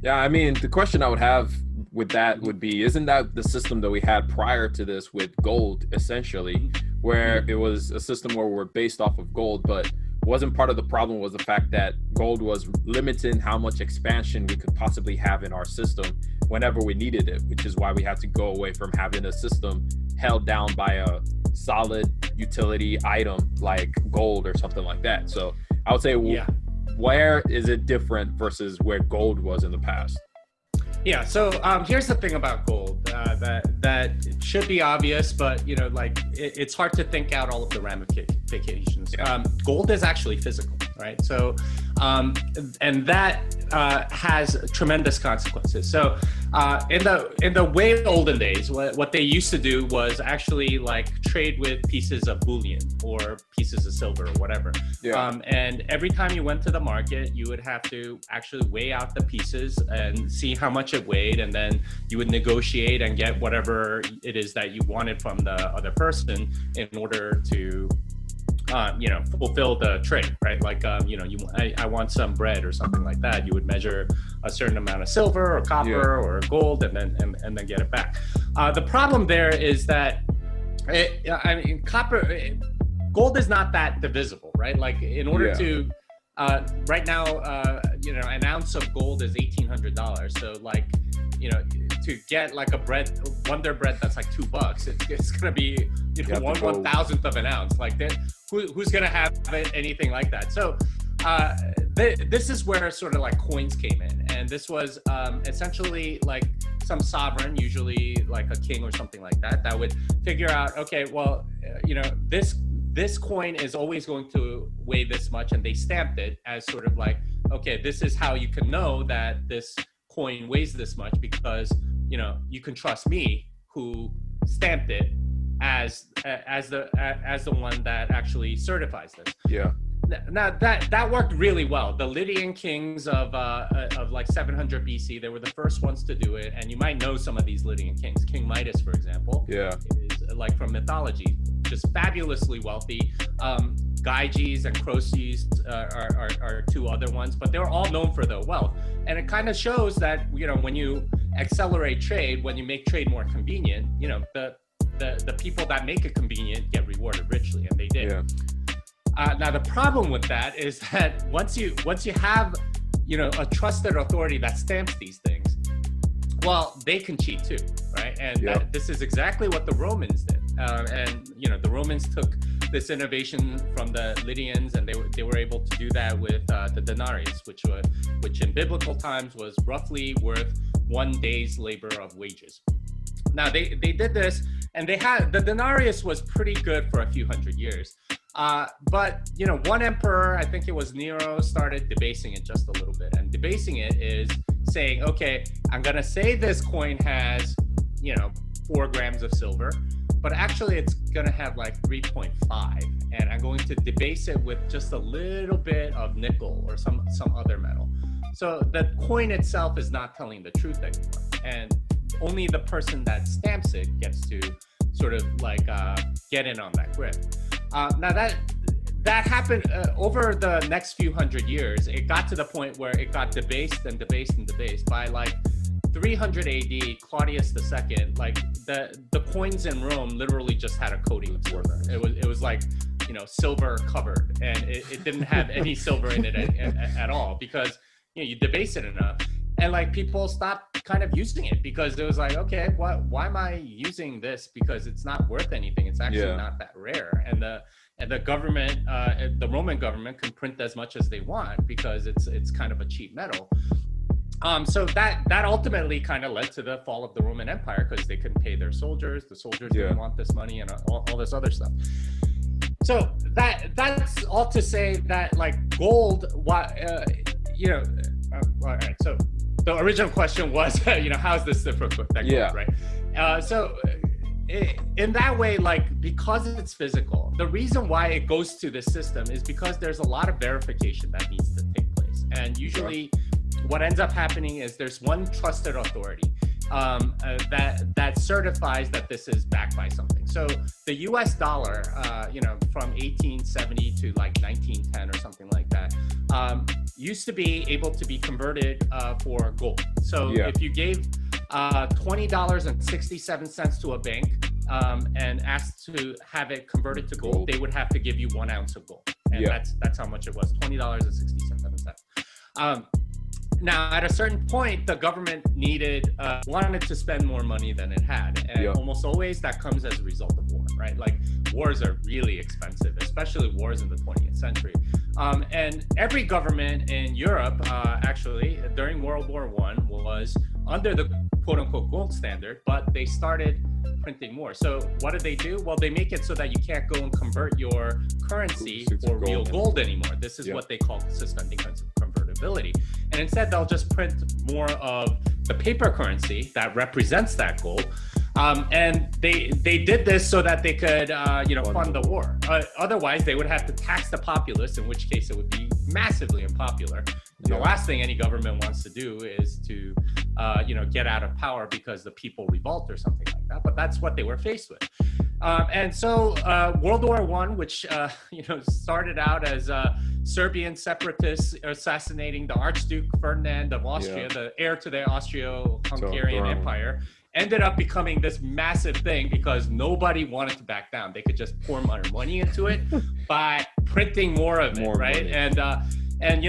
Yeah, I mean, the question I would have with that would be, isn't that the system that we had prior to this with gold, essentially, where it was a system where we're based off of gold, but wasn't part of the problem was the fact that gold was limiting how much expansion we could possibly have in our system whenever we needed it, which is why we had to go away from having a system held down by a solid utility item like gold or something like that. So I would say, Yeah. where is it different versus where gold was in the past? Yeah, so here's the thing about gold that should be obvious, but like it's hard to think out all of the ramifications. Yeah. Gold is actually physical, right? So, and that has tremendous consequences. So, in the way olden days, what they used to do was actually like trade with pieces of bullion or pieces of silver or whatever. Yeah. And every time you went to the market, you would have to actually weigh out the pieces and see how much it weighed, and then you would negotiate and get whatever it is that you wanted from the other person in order to fulfill the trade, right? Like, I want some bread or something like that. You would measure a certain amount of silver or copper or gold, and then get it back. The problem there is that gold is not that divisible, right? Like, in order to right now, an ounce of gold is $1,800. So, like, to get like a Wonder Bread that's like $2, it's gonna be one thousandth of an ounce. Like, who's gonna have anything like that? So this is where sort of like coins came in, and this was essentially like some sovereign, usually like a king or something like that, that would figure out, okay, well, this coin is always going to weigh this much, and they stamped it as sort of like, okay, this is how you can know that this coin weighs this much, because you can trust me, who stamped it, as the one that actually certifies this. Yeah. Now that worked really well. The Lydian kings of like 700 BC, they were the first ones to do it, and you might know some of these Lydian kings. King Midas, for example, is like from mythology, just fabulously wealthy. Gyges and Croesus are two other ones, but they're all known for their wealth. And it kind of shows that, when you accelerate trade, when you make trade more convenient, the people that make it convenient get rewarded richly, and they did. Yeah. Now the problem with that is that once you have a trusted authority that stamps these things, well, they can cheat too, right? And this is exactly what the Romans did. And the Romans took this innovation from the Lydians, and they were able to do that with the denarius, which in biblical times was roughly worth 1 day's labor of wages. Now they did this, and the denarius was pretty good for a few hundred years. But one emperor, I think it was Nero, started debasing it just a little bit. And debasing it is saying, okay, I'm gonna say this coin has 4 grams of silver, but actually it's gonna have like 3.5, and I'm going to debase it with just a little bit of nickel or some other metal. So the coin itself is not telling the truth anymore, and only the person that stamps it gets to sort of like get in on that grip. Now that happened over the next few hundred years. It got to the point where it got debased and debased and debased. By like 300 AD, Claudius II, like the coins in Rome literally just had a coating of silver. It was like silver covered, and it didn't have any silver in it at all, because you debase it enough, and like people stopped kind of using it, because it was like, okay, why am I using this? Because it's not worth anything. It's actually not that rare, and the government, the Roman government, can print as much as they want because it's kind of a cheap metal. So that ultimately kind of led to the fall of the Roman Empire, because they couldn't pay their soldiers. The soldiers didn't want this money, and all this other stuff. So that's all to say that, like, gold, all right. So the original question was, how is this different than gold, right? So in that way, like, because it's physical, the reason why it goes to this system is because there's a lot of verification that needs to take place, and usually what ends up happening is there's one trusted authority. that certifies that this is backed by something. So the U.S. dollar, from 1870 to like 1910 or something like that, used to be able to be converted for gold. So if you gave $20.67 to a bank and asked to have it converted to gold, they would have to give you 1 ounce of gold, and that's how much it was, $20.67. Now, at a certain point, the government wanted to spend more money than it had. And almost always that comes as a result of war, right? Like, wars are really expensive, especially wars in the 20th century. And every government in Europe, actually, during World War I was under the quote unquote gold standard, but they started printing more. So what did they do? Well, they make it so that you can't go and convert your currency for real gold anymore. This is what they call suspending convertibility. And instead, they'll just print more of the paper currency that represents that gold. And they did this so that they could, fund the war. Otherwise, they would have to tax the populace, in which case it would be massively unpopular. And the last thing any government wants to do is to, get out of power because the people revolt or something like that. But that's what they were faced with. And so World War I, which started out as Serbian separatists assassinating the Archduke Ferdinand of Austria, the heir to the Austro-Hungarian Empire, ended up becoming this massive thing because nobody wanted to back down. They could just pour more money into it by printing more of it, right? Money. And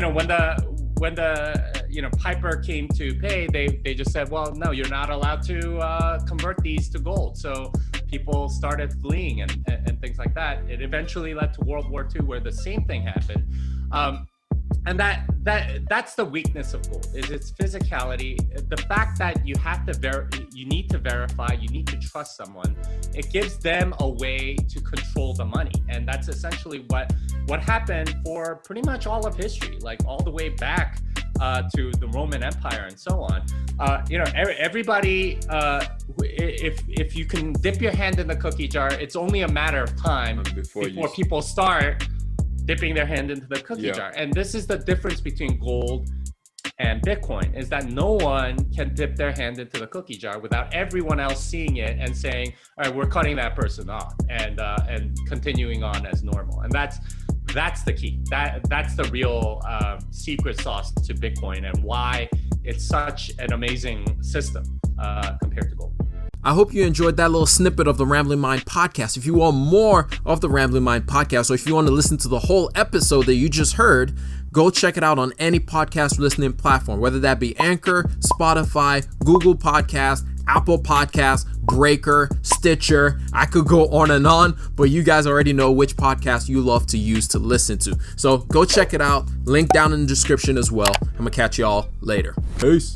when the piper came to pay, they just said, well, no, you're not allowed to convert these to gold. So people started fleeing and things like that. It eventually led to World War II, where the same thing happened. And that's the weakness of gold, is its physicality. The fact that you have to you need to verify, you need to trust someone. It gives them a way to control the money, and that's essentially what happened for pretty much all of history, like all the way back to the Roman Empire and so on. Everybody, if you can dip your hand in the cookie jar, it's only a matter of time before people start dipping their hand into the cookie jar. And this is the difference between gold and Bitcoin, is that no one can dip their hand into the cookie jar without everyone else seeing it and saying, all right, we're cutting that person off and continuing on as normal. And that's the key. That's the real secret sauce to Bitcoin and why it's such an amazing system compared to gold. I hope you enjoyed that little snippet of the Rambling Mind podcast. If you want more of the Rambling Mind podcast, or if you want to listen to the whole episode that you just heard, go check it out on any podcast listening platform, whether that be Anchor, Spotify, Google Podcasts, Apple Podcasts, Breaker, Stitcher. I could go on, but you guys already know which podcast you love to use to listen to. So go check it out. Link down in the description as well. I'm going to catch y'all later. Peace.